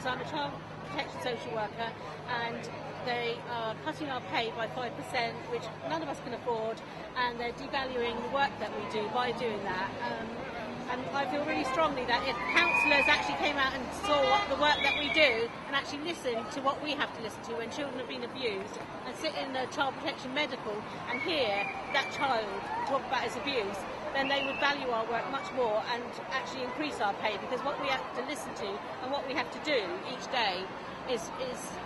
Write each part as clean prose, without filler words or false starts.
because I'm a child protection social worker, and they are cutting our pay by 5%, which none of us can afford, and they're devaluing the work that we do by doing that. And I feel really strongly that if councillors actually came out and saw the work that we do and actually listened to what we have to listen to when children have been abused, and sit in the child protection medical and hear that child talk about his abuse, then they would value our work much more and actually increase our pay, because what we have to listen to and what we have to do each day is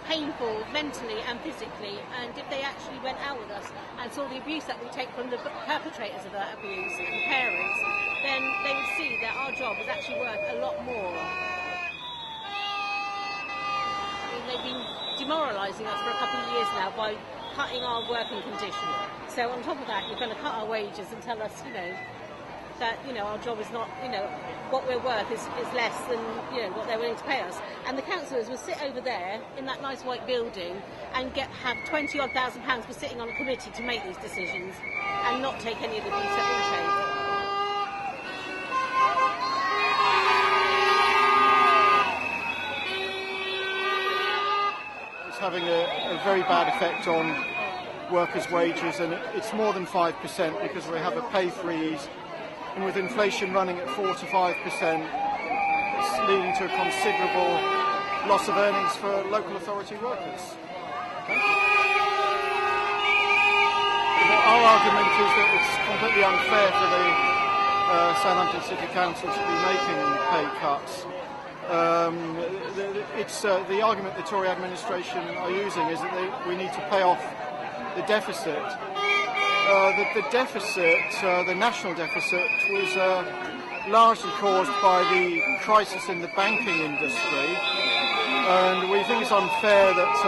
painful mentally and physically. And if they actually went out with us and saw the abuse that we take from the perpetrators of that abuse and the parents, then they would see that our job is actually worth a lot more. I mean, they've been demoralising us for a couple of years now by cutting our working conditions. So on top of that, you're going to cut our wages and tell us, that our job is not, what we're worth is less than what they're willing to pay us. And the councillors will sit over there in that nice white building and have £20,000 for sitting on a committee to make these decisions, and not take any of the abuse that we take. It's having a very bad effect on workers' wages, and it's more than 5% because we have a pay freeze. And with inflation running at 4 to 5%, it's leading to a considerable loss of earnings for local authority workers. Okay. Our argument is that it's completely unfair for the Southampton City Council to be making pay cuts. The argument the Tory administration are using is that we need to pay off the deficit. The national deficit, was largely caused by the crisis in the banking industry, and we think it's unfair that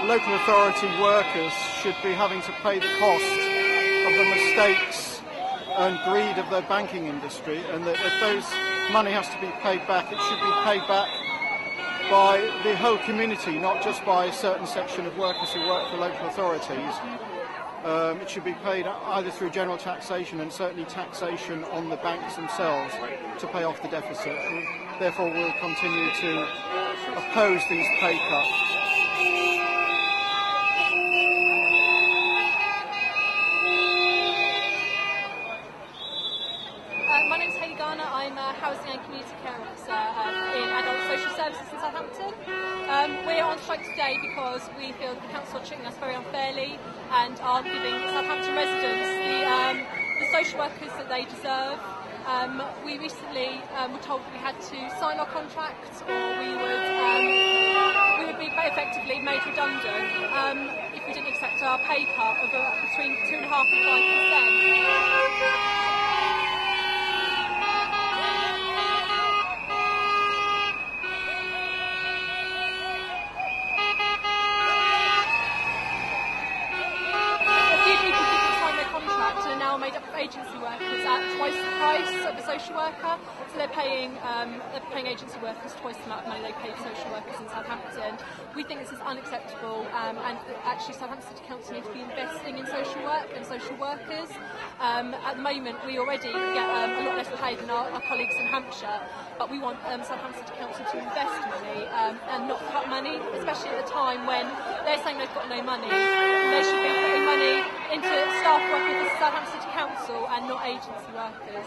local authority workers should be having to pay the cost of the mistakes and greed of the banking industry, and that if those money has to be paid back, it should be paid back by the whole community, not just by a certain section of workers who work for local authorities. It should be paid either through general taxation, and certainly taxation on the banks themselves, to pay off the deficit. And therefore, we'll continue to oppose these pay cuts. My name's I'm a Housing and Community Care Officer in Adult Social Services in Southampton. We're on strike today because we feel that the council are treating us very unfairly and are giving Southampton residents the social workers that they deserve. We recently were told that we had to sign our contract, or we would be effectively made redundant if we didn't accept our pay cut of between 2.5% and 5%. Made up of agency workers at twice the price of a social worker, so they're paying agency workers twice the amount of money they pay social workers in Southampton. We think this is unacceptable, and actually Southampton City Council need to be investing in social work and social workers. At the moment we already get a lot less pay than our colleagues in Hampshire, but we want Southampton City Council to invest money and not cut money, especially at a time when they're saying they've got no money. They should be putting money into staff workers at Southampton City Council and not agency workers.